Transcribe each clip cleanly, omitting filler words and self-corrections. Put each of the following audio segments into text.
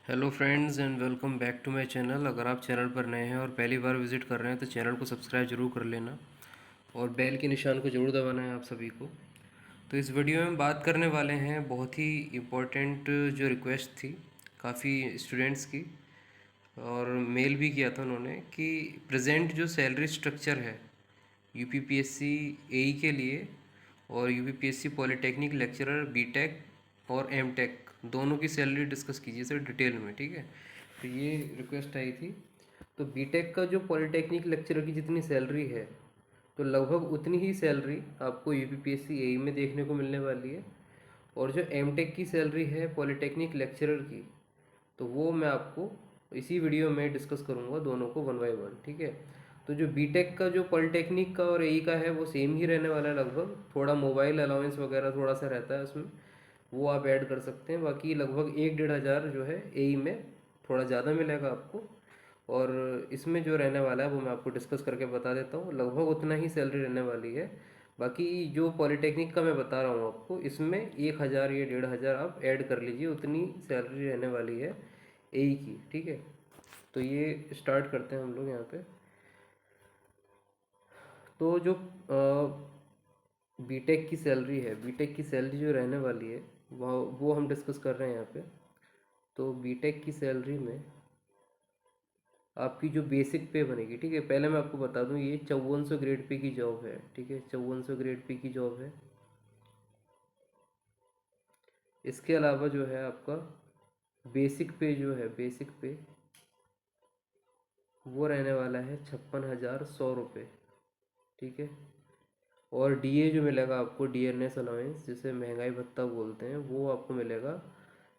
Hello friends and welcome back to my channel. अगर आप channel पर नए हैं और पहली बार विज़िट कर रहे हैं तो चैनल को सब्सक्राइब जरूर कर लेना और बेल के निशान को ज़रूर दबाना है आप सभी को। तो इस वीडियो में बात करने वाले हैं बहुत ही इम्पोर्टेंट जो रिक्वेस्ट थी काफ़ी स्टूडेंट्स की, और मेल भी किया था उन्होंने कि प्रेजेंट जो सैलरी स्ट्रक्चर है यूपीपीएससी एई के लिए और यूपीपीएससी पॉलिटेक्निक लेक्चरर बीटेक और एमटेक दोनों की सैलरी डिस्कस कीजिए सर डिटेल में, ठीक है। तो ये रिक्वेस्ट आई थी। तो बीटेक का जो पॉलिटेक्निक लेक्चरर की जितनी सैलरी है तो लगभग उतनी ही सैलरी आपको यूपीपीएससी एई में देखने को मिलने वाली है। और जो एमटेक की सैलरी है पॉलिटेक्निक लेक्चरर की, तो वो मैं आपको इसी वीडियो में डिस्कस करूँगा दोनों को वन बाय वन, ठीक है। तो जो बीटेक का जो पॉलिटेक्निक का और एई का है वो सेम ही रहने वाला है लगभग, थोड़ा मोबाइल अलाउंस वगैरह थोड़ा सा रहता है उसमें, वो आप ऐड कर सकते हैं। बाकी लगभग 1-1.5 हज़ार जो है एई में थोड़ा ज़्यादा मिलेगा आपको। और इसमें जो रहने वाला है वो मैं आपको डिस्कस करके बता देता हूँ, लगभग उतना ही सैलरी रहने वाली है। बाकी जो पॉलिटेक्निक का मैं बता रहा हूँ आपको, इसमें 1 हज़ार या 1.5 हज़ार आप ऐड कर लीजिए, उतनी सैलरी रहने वाली है एई की, ठीक है। तो ये स्टार्ट करते हैं हम लोग यहाँ पे। तो जो बीटेक की सैलरी है, बीटेक की सैलरी जो रहने वाली है वो हम डिस्कस कर रहे हैं यहाँ पे। तो बीटेक की सैलरी में आपकी जो बेसिक पे बनेगी, ठीक है, पहले मैं आपको बता दूं ये 5400 ग्रेड पे की जॉब है, ठीक है, 5400 ग्रेड पे की जॉब है। इसके अलावा जो है आपका बेसिक पे जो है, बेसिक पे वो रहने वाला है 56,100 रुपये, ठीक है। और डीए जो मिलेगा आपको, डीएनएस अलाउंस जिसे महंगाई भत्ता बोलते हैं, वो आपको मिलेगा।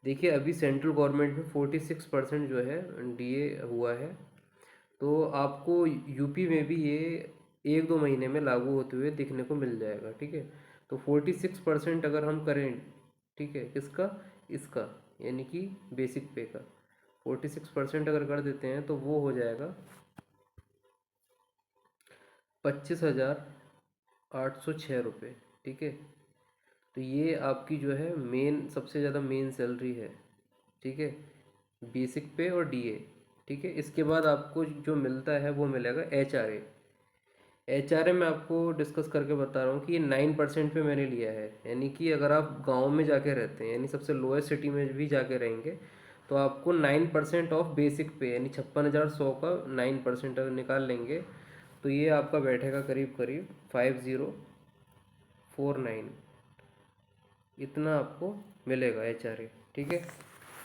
देखिए अभी सेंट्रल गवर्नमेंट में 46% जो है डीए हुआ है, तो आपको यूपी में भी ये 1-2 महीने में लागू होते हुए दिखने को मिल जाएगा, ठीक है। तो 46% अगर हम करें, ठीक है, किसका, इसका, यानी कि बेसिक पे का 46% अगर कर देते हैं तो वो हो जाएगा 25,806 रुपये, ठीक है। तो ये आपकी जो है मेन, सबसे ज़्यादा मेन सैलरी है, ठीक है, बेसिक पे और डीए, ठीक है। इसके बाद आपको जो मिलता है वो मिलेगा एचआरए। एचआरए में आपको डिस्कस करके बता रहा हूँ कि ये 9% पे मैंने लिया है, यानी कि अगर आप गांव में जाके रहते हैं, यानी सबसे लोएस्ट सिटी में भी जाके रहेंगे, तो आपको 9% ऑफ बेसिक पे, यानी 56,100 का 9% अगर निकाल लेंगे तो ये आपका बैठेगा करीब करीब 5049, इतना आपको मिलेगा एचआरए, ठीक है।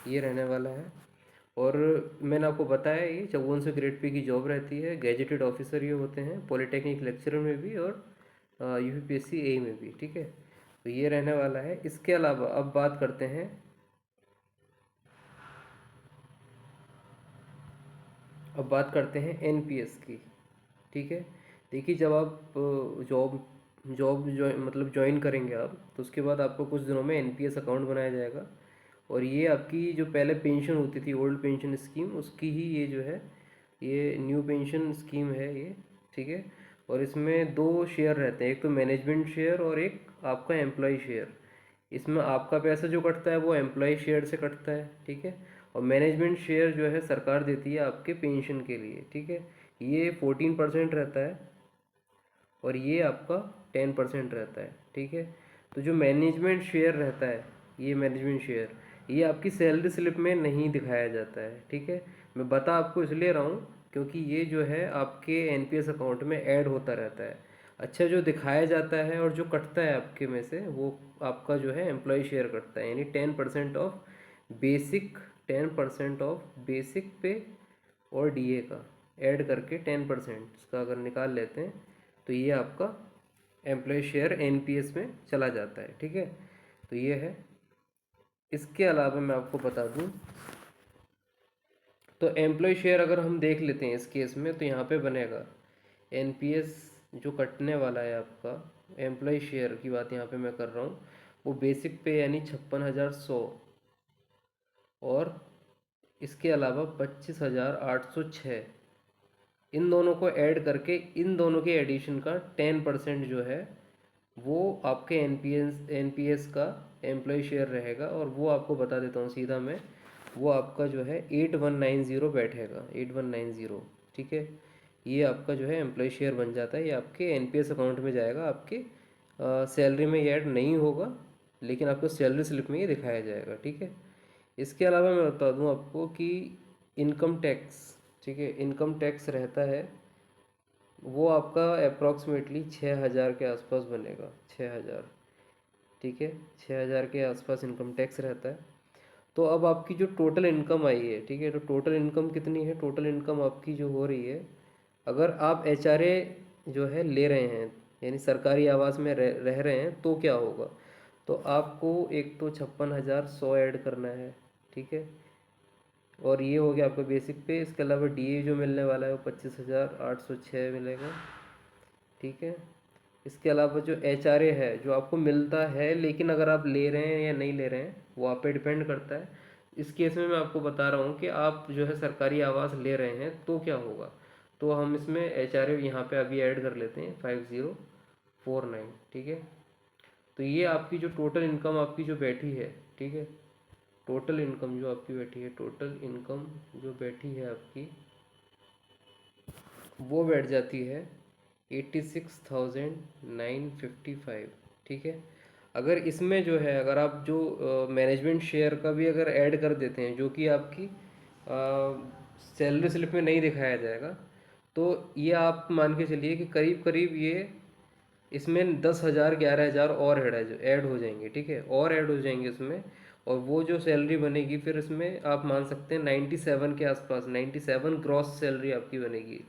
ये रहने वाला है। और मैंने आपको बताया ये 5400 ग्रेड पे की जॉब रहती है, गैजेटेड ऑफिसर ये होते हैं पॉलिटेक्निक लेक्चरर में भी और यूपीपीएससी ए में भी, ठीक है। तो ये रहने वाला है। इसके अलावा अब बात करते हैं, अब बात करते हैं एनपीएस की, ठीक है। देखिए जब आप जॉब जॉब मतलब ज्वाइन करेंगे आप, तो उसके बाद आपको कुछ दिनों में एनपीएस अकाउंट बनाया जाएगा। और ये आपकी जो पहले पेंशन होती थी, ओल्ड पेंशन स्कीम, उसकी ही ये जो है ये न्यू पेंशन स्कीम है ये, ठीक है। और इसमें दो शेयर रहते हैं, एक तो मैनेजमेंट शेयर और एक आपका एम्प्लॉय शेयर। इसमें आपका पैसा जो कटता है वो एम्प्लॉय शेयर से कटता है, ठीक है। और मैनेजमेंट शेयर जो है सरकार देती है आपके पेंशन के लिए, ठीक है। ये 14% रहता है और ये आपका 10% रहता है, ठीक है। तो जो मैनेजमेंट शेयर रहता है, ये मैनेजमेंट शेयर ये आपकी सैलरी स्लिप में नहीं दिखाया जाता है, ठीक है। मैं बता आपको इसलिए रहा हूँ क्योंकि ये जो है आपके एनपीएस अकाउंट में ऐड होता रहता है। अच्छा, जो दिखाया जाता है और जो कटता है आपके में से वो आपका जो है एम्प्लॉय शेयर कटता है, यानी 10% ऑफ बेसिक, 10% ऑफ बेसिक पे और डीए का ऐड करके 10% इसका अगर निकाल लेते हैं तो ये आपका एम्प्लॉय शेयर एनपीएस में चला जाता है, ठीक है। तो ये है। इसके अलावा मैं आपको बता दूं, तो एम्प्लॉय शेयर अगर हम देख लेते हैं इस केस में, तो यहाँ पे बनेगा एनपीएस जो कटने वाला है आपका, एम्प्लॉय शेयर की बात यहाँ पे मैं कर रहा हूँ, वो बेसिक पे यानी 56,100, और इसके अलावा 25,806, इन दोनों को ऐड करके इन दोनों के एडिशन का 10% जो है वो आपके एनपीएस का एम्प्लॉय शेयर रहेगा। और वो आपको बता देता हूँ सीधा मैं, वो आपका जो है 8190 बैठेगा, 8190। ठीक है, ये आपका जो है एम्प्लॉय शेयर बन जाता है, ये आपके एनपीएस अकाउंट में जाएगा, आपके सैलरी में ये ऐड नहीं होगा, लेकिन आपको सैलरी स्लिप में ये दिखाया जाएगा। ठीक है, इसके अलावा मैं बता दूं आपको कि इनकम टैक्स, ठीक है, इनकम टैक्स रहता है वो आपका अप्रॉक्सीमेटली 6,000 के आसपास बनेगा, 6,000। ठीक है, 6,000 के आसपास इनकम टैक्स रहता है। तो अब आपकी जो टोटल इनकम आई है, ठीक है, तो टोटल इनकम कितनी है, टोटल इनकम आपकी जो हो रही है, अगर आप एचआरए जो है ले रहे हैं, यानी सरकारी आवास में रह रहे हैं, तो क्या होगा, तो आपको एक तो 56,100 ऐड करना है। ठीक है, और ये हो गया आपका बेसिक पे। इसके अलावा डीए जो मिलने वाला है वो 25,806 मिलेगा। ठीक है, इसके अलावा जो एचआरए है जो आपको मिलता है, लेकिन अगर आप ले रहे हैं या नहीं ले रहे हैं वो आप पे डिपेंड करता है। इस केस में मैं आपको बता रहा हूँ कि आप जो है सरकारी आवास ले रहे हैं तो क्या होगा, तो हम इसमें एचआरए यहाँ पे अभी ऐड कर लेते हैं 5049। ठीक है, तो ये आपकी जो टोटल इनकम आपकी जो बैठी है, ठीक है, टोटल इनकम जो आपकी बैठी है, टोटल इनकम जो बैठी है आपकी, वो बैठ जाती है 86,955। ठीक है, अगर इसमें जो है, अगर आप जो मैनेजमेंट शेयर का भी अगर ऐड कर देते हैं, जो कि आपकी सैलरी स्लिप में नहीं दिखाया जाएगा, तो ये आप मान के चलिए कि करीब करीब ये इसमें 10,000 11,000 और ऐड हो जाएंगे। ठीक है, और ऐड हो जाएंगे इसमें, और वो जो सैलरी बनेगी फिर इसमें आप मान सकते हैं 97 के आसपास, 97 ग्रॉस सैलरी आपकी बनेगी,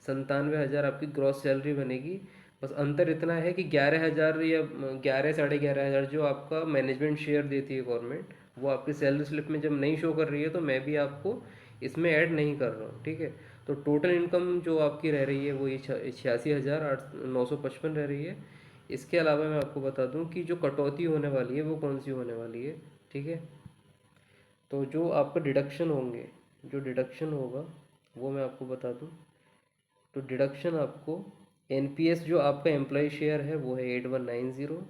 97,000 आपकी ग्रॉस सैलरी बनेगी। बस अंतर इतना है कि 11,000 या 11 11,500 जो आपका मैनेजमेंट शेयर देती है गवर्नमेंट, वो आपकी सैलरी स्लिप में जब नहीं शो कर रही है, तो मैं भी आपको इसमें ऐड नहीं कर रहा हूँ। ठीक है, तो टोटल इनकम जो आपकी रह रही है वो ये 86,955 रह रही है। इसके अलावा मैं आपको बता दूं कि जो कटौती होने वाली है वो कौन सी होने वाली है। ठीक है, तो जो आपका डिडक्शन होंगे, जो डिडक्शन होगा वो मैं आपको बता दूं। तो डिडक्शन आपको एनपीएस जो आपका एम्प्लॉय शेयर है वो है 8190।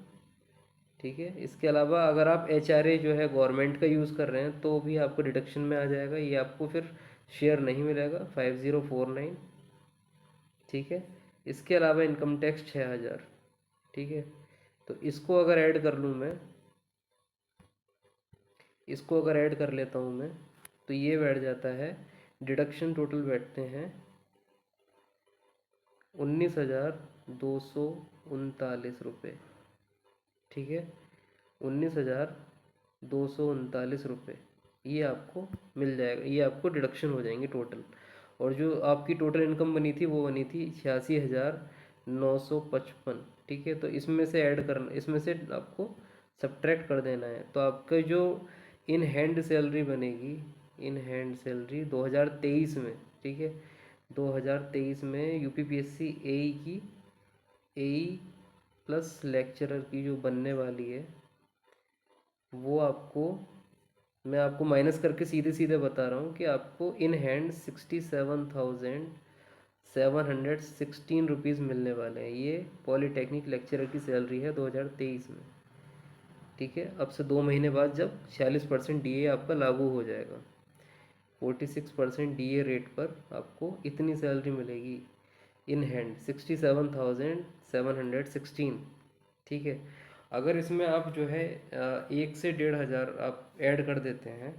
ठीक है, इसके अलावा अगर आप एचआरए जो है गवर्नमेंट का यूज़ कर रहे हैं तो भी आपको डिडक्शन में आ जाएगा, ये आपको फिर शेयर नहीं मिलेगा, 5049। ठीक है, इसके अलावा इनकम टैक्स 6,000। ठीक है, तो इसको अगर ऐड कर लूँ मैं, इसको अगर ऐड कर लेता हूँ मैं, तो ये बैठ जाता है, डिडक्शन टोटल बैठते हैं 19,239 रुपये। ठीक है, 19,239 रुपये ये आपको मिल जाएगा, ये आपको डिडक्शन हो जाएंगे टोटल। और जो आपकी टोटल इनकम बनी थी वो बनी थी 86,955। ठीक है, तो इसमें से ऐड करना, इसमें से आपको सब्ट्रैक्ट कर देना है, तो आपका जो इन हैंड सैलरी बनेगी, इन हैंड सैलरी 2023 में, ठीक है, 2023 में यूपीपीएससी एई की, एई प्लस लेक्चरर की जो बनने वाली है, वो आपको, मैं आपको माइनस करके सीधे सीधे बता रहा हूँ कि आपको इन हैंड 67,716 रुपीज़ मिलने वाले हैं। ये पॉलीटेक्निक लेक्चरर की सैलरी है 2023 में। ठीक है, अब से 2 महीने बाद जब 46% डीए आपका लागू हो जाएगा, 46% डीए रेट पर आपको इतनी सैलरी मिलेगी इन हैंड, 67,716। ठीक है, अगर इसमें आप जो है 1 से 1,500 आप ऐड कर देते हैं,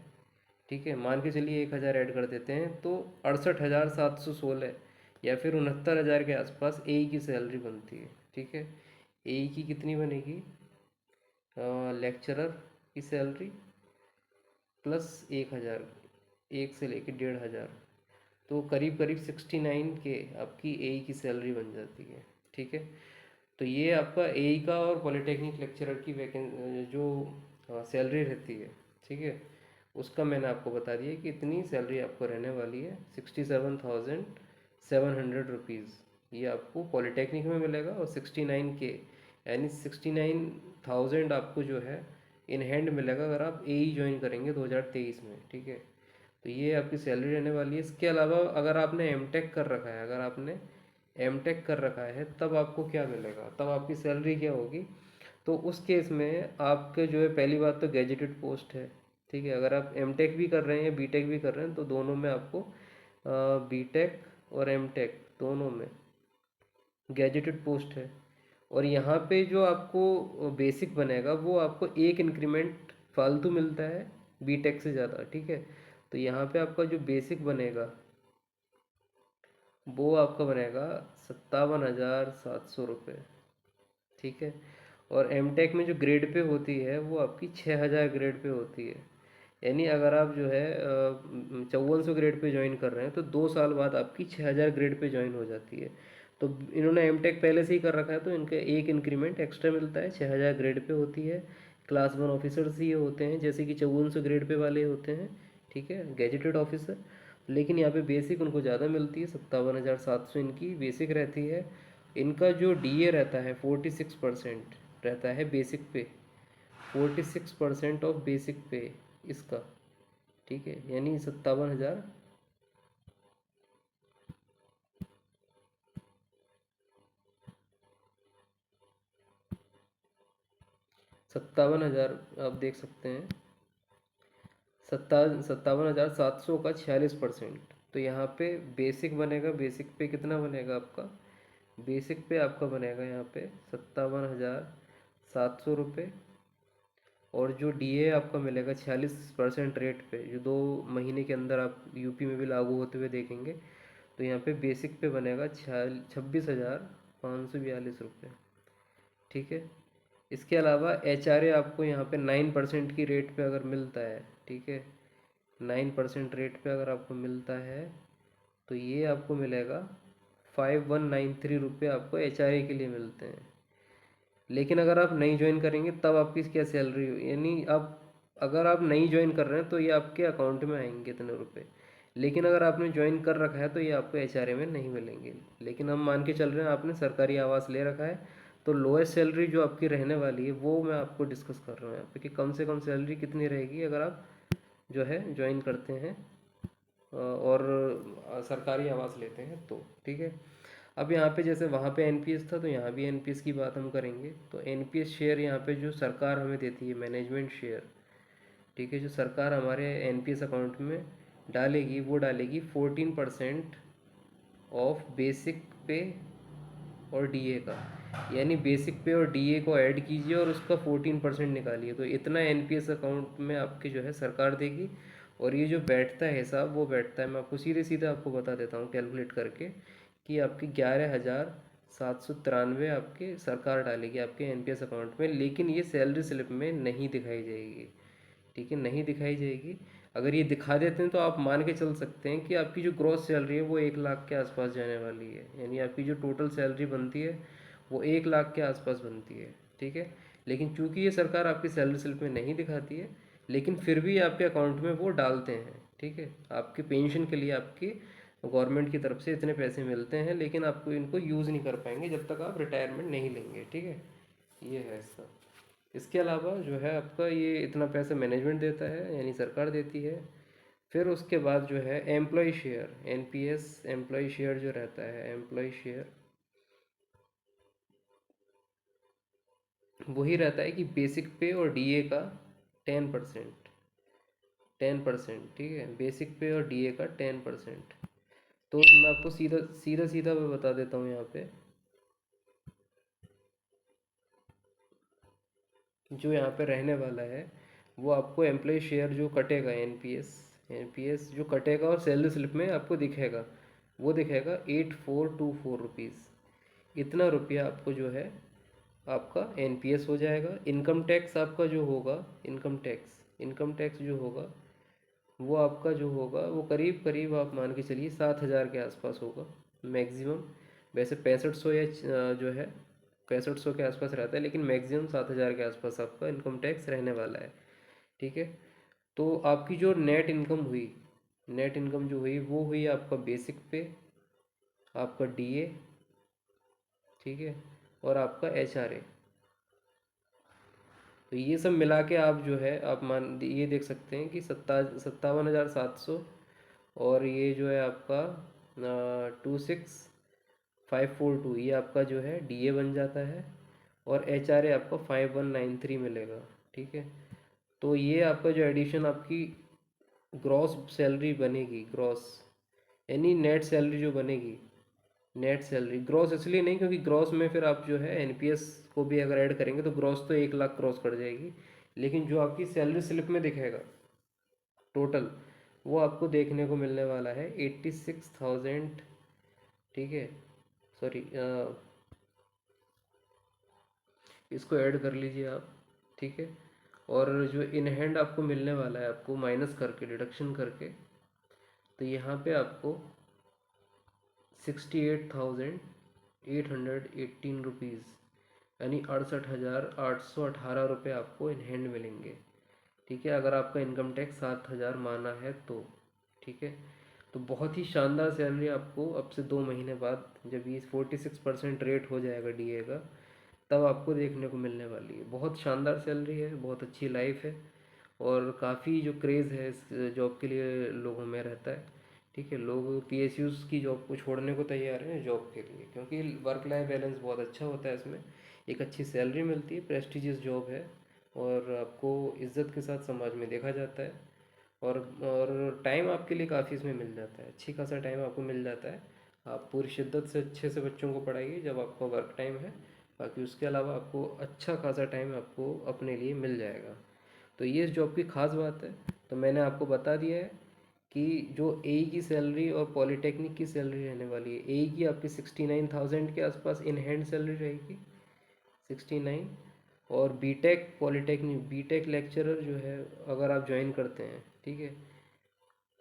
ठीक है, मान के चलिए 1,000 ऐड कर देते हैं, तो 68,716 या फिर 69,000 के आसपास एई की सैलरी बनती है। ठीक है, एई की कितनी बनेगी, लेक्चरर की सैलरी प्लस 1,000, 1 से लेके 1,500, तो करीब करीब 69 के आपकी एई की सैलरी बन जाती है। ठीक है, तो ये आपका एई का और पॉलीटेक्निक लेक्चरर की जो सैलरी रहती है, ठीक है, उसका मैंने आपको बता दिया कि इतनी सैलरी आपको रहने वाली है, 67,700 रुपीज़ ये आपको पॉलीटेक्निक में मिलेगा, और 69 के यानी 69,000 आपको जो है इन हैंड मिलेगा अगर आप एई ज्वाइन करेंगे 2023 में। ठीक है, तो ये आपकी सैलरी रहने वाली है। इसके अलावा अगर आपने एमटेक कर रखा है, अगर आपने एमटेक कर रखा है तब आपको क्या मिलेगा, तब आपकी सैलरी क्या होगी, तो उस केस में आपके जो है, पहली बात तो गैजेटेड पोस्ट है, ठीक है। अगर आप एम टेक भी कर रहे हैं या बी टेक भी कर रहे हैं तो दोनों में आपको बी टेक और एम टेक दोनों में गैजेटेड पोस्ट है। और यहाँ पे जो आपको बेसिक बनेगा वो आपको एक इंक्रीमेंट फालतू मिलता है बी टेक से ज़्यादा, ठीक है। तो यहाँ पे आपका जो बेसिक बनेगा वो आपका बनेगा 57,700 रुपये, ठीक है। और एम टेक में जो ग्रेड पे होती है वो आपकी 6,000 ग्रेड पे होती है। यानी अगर आप जो है 5400 ग्रेड पे ज्वाइन कर रहे हैं तो 2 साल बाद आपकी 6,000 ग्रेड पे ज्वाइन हो जाती है। तो इन्होंने एम टेक पहले से ही कर रखा है तो इनका एक इंक्रीमेंट एक्स्ट्रा मिलता है, 6,000 ग्रेड पे होती है। क्लास 1 ऑफिसर्स ये होते हैं जैसे कि 5400 ग्रेड पे वाले होते हैं, ठीक है, गैजेटेड ऑफिसर। लेकिन यहाँ पे बेसिक उनको ज़्यादा मिलती है, 57,700 इनकी बेसिक रहती है। इनका जो डीए रहता है 46% रहता है बेसिक पे, 46% ऑफ बेसिक पे इसका, ठीक है। यानी 57,000 57,000 आप देख सकते हैं, 57,700 का 46%। तो यहाँ पे बेसिक बनेगा, बेसिक पे कितना बनेगा आपका, बेसिक पे आपका बनेगा यहाँ पे 57,700 रुपये। और जो डीए आपका मिलेगा 46% रेट पे, जो 2 महीने के अंदर आप यूपी में भी लागू होते हुए देखेंगे। तो यहाँ पे बेसिक पे बनेगा 26,542 रुपये, ठीक है। इसके अलावा एच आर ए आपको यहाँ पे 9% की रेट पे अगर मिलता है, ठीक है, 9% रेट पे अगर आपको मिलता है तो ये आपको मिलेगा 5193 रुपये आपको एच आर ए के लिए मिलते हैं। लेकिन अगर आप नहीं ज्वाइन करेंगे तब आपकी क्या सैलरी, यानी आप अगर आप नहीं ज्वाइन कर रहे हैं तो ये आपके अकाउंट में आएंगे इतने रुपए। लेकिन अगर आपने ज्वाइन कर रखा है तो ये आपको एचआरए में नहीं मिलेंगे। लेकिन हम मान के चल रहे हैं आपने सरकारी आवास ले रखा है तो लोएस्ट सैलरी जो आपकी रहने वाली है वो मैं आपको डिस्कस कर रहा हूँ यहाँ पे कि कम से कम सैलरी कितनी रहेगी अगर आप जो है ज्वाइन करते हैं और सरकारी आवास लेते हैं तो, ठीक है। अब यहाँ पे जैसे वहाँ पे एनपीएस था तो यहाँ भी एनपीएस की बात हम करेंगे। तो एनपीएस शेयर यहाँ पे जो सरकार हमें देती है, मैनेजमेंट शेयर, ठीक है, जो सरकार हमारे एनपीएस अकाउंट में डालेगी वो डालेगी 14% ऑफ बेसिक पे और डीए का। यानी बेसिक पे और डीए को ऐड कीजिए और उसका 14% निकालिए, तो इतना एनपीएस अकाउंट में आपके जो है सरकार देगी। और ये जो बैठता है हिसाब वो बैठता है, मैं आपको सीधे सीधे आपको बता देता हूँ कैलकुलेट करके कि आपकी 11,793 आपके सरकार डालेगी आपके एनपीएस अकाउंट में। लेकिन ये सैलरी स्लिप में नहीं दिखाई जाएगी, ठीक है, नहीं दिखाई जाएगी। अगर ये दिखा देते हैं तो आप मान के चल सकते हैं कि आपकी जो ग्रॉस सैलरी है वो 1 लाख के आसपास जाने वाली है। यानी आपकी जो टोटल सैलरी बनती है वो 1 लाख के आसपास बनती है, ठीक है। लेकिन चूंकि ये सरकार आपकी सैलरी स्लिप में नहीं दिखाती है लेकिन फिर भी आपके अकाउंट में वो डालते हैं, ठीक है। आपकी पेंशन के लिए आपकी गवर्नमेंट की तरफ से इतने पैसे मिलते हैं, लेकिन आपको इनको यूज़ नहीं कर पाएंगे जब तक आप रिटायरमेंट नहीं लेंगे, ठीक है। ये है इसका। इसके अलावा जो है आपका ये इतना पैसा मैनेजमेंट देता है यानी सरकार देती है। फिर उसके बाद जो है employee share, NPS employee share जो रहता है, एम्प्लॉय शेयर वही रहता है कि बेसिक पे और डीए का 10%, 10%, ठीक है, बेसिक पे और डीए का 10%। तो मैं आपको सीधा सीधा सीधा मैं बता देता हूँ यहाँ पे, जो यहाँ पे रहने वाला है वो आपको एम्प्लॉय शेयर जो कटेगा, एनपीएस एनपीएस जो कटेगा और सैलरी स्लिप में आपको दिखेगा वो दिखेगा 8424 रुपीज़। इतना रुपया आपको जो है आपका एनपीएस हो जाएगा। इनकम टैक्स आपका जो होगा, इनकम टैक्स जो होगा वो आपका जो होगा वो करीब करीब आप मान के चलिए 7,000 के आसपास होगा मैक्सिमम। वैसे 6500 या जो है 6500 के आसपास रहता है, लेकिन मैक्सिमम 7,000 के आसपास आपका इनकम टैक्स रहने वाला है, ठीक है। तो आपकी जो नेट इनकम हुई, नेट इनकम जो हुई वो हुई आपका बेसिक पे, आपका डीए, ठीक है, और आपका एचआरए। तो ये सब मिला के आप जो है आप मान ये देख सकते हैं कि 57,700 और ये जो है आपका 26,542 ये आपका जो है डीए बन जाता है। और एचआरए आपका 5193 मिलेगा, ठीक है। तो ये आपका जो एडिशन आपकी ग्रॉस सैलरी बनेगी, ग्रॉस यानी नेट सैलरी जो बनेगी, नेट सैलरी। ग्रॉस इसलिए नहीं क्योंकि ग्रॉस में फिर आप जो है एनपीएस को भी अगर ऐड करेंगे तो ग्रॉस तो 1 लाख क्रॉस कर जाएगी, लेकिन जो आपकी सैलरी स्लिप में दिखेगा टोटल, वो आपको देखने को मिलने वाला है 86,000। ठीक है, सॉरी, इसको ऐड कर लीजिए आप। ठीक है, और जो इन हैंड आपको मिलने वाला है, आपको माइनस करके डिडक्शन करके, तो यहाँ पे आपको 68,818 रुपीज़ यानी 68,818 रुपये आपको इन हैंड मिलेंगे। ठीक है, अगर आपका इनकम टैक्स 7,000 माना है तो। ठीक है, तो बहुत ही शानदार सैलरी आपको अब से 2 महीने बाद, जब ये 46% रेट हो जाएगा डीए का, तब आपको देखने को मिलने वाली है। बहुत शानदार सैलरी है, बहुत अच्छी लाइफ है, और काफ़ी जो क्रेज़ है इस जॉब के लिए लोगों में रहता है। ठीक है, लोग पीएसयूज़ की जॉब को छोड़ने को तैयार हैं जॉब के लिए, क्योंकि वर्क लाइफ बैलेंस बहुत अच्छा होता है इसमें, एक अच्छी सैलरी मिलती है, प्रेस्टिजियस जॉब है, और आपको इज़्ज़त के साथ समाज में देखा जाता है, और टाइम आपके लिए काफ़ी इसमें मिल जाता है, अच्छी खासा टाइम आपको मिल जाता है। आप पूरी शिद्दत से अच्छे से बच्चों को पढ़ाइए जब आपका वर्क टाइम है, बाकी उसके अलावा आपको अच्छा खासा टाइम आपको अपने लिए मिल जाएगा। तो ये इस जॉब की ख़ास बात है। तो मैंने आपको बता दिया है कि जो ए की सैलरी और पॉलीटेक्निक की सैलरी रहने वाली है, ए की आपकी 69,000 के आसपास इन हैंड सैलरी रहेगी, 69। और बीटेक पॉलीटेक्निक बीटेक लेक्चरर जो है, अगर आप ज्वाइन करते हैं, ठीक है,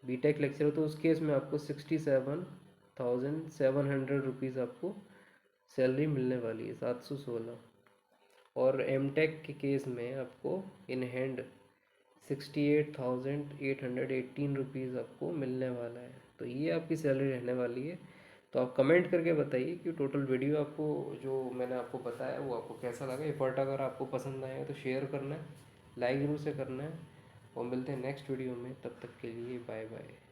बीटेक लेक्चरर, तो उस केस में आपको 67,700 रुपीज़ आपको सैलरी मिलने वाली है, 716। और एमटेक के केस में आपको इन हैंड 68,818 रुपीज़ आपको मिलने वाला है। तो ये आपकी सैलरी रहने वाली है। तो आप कमेंट करके बताइए कि टोटल वीडियो आपको, जो मैंने आपको बताया, वो आपको कैसा लगा। एफर्ट अगर आपको पसंद आएगा तो शेयर करना है, लाइक ज़रूर से करना है, और मिलते हैं नेक्स्ट वीडियो में। तब तक के लिए बाय बाय।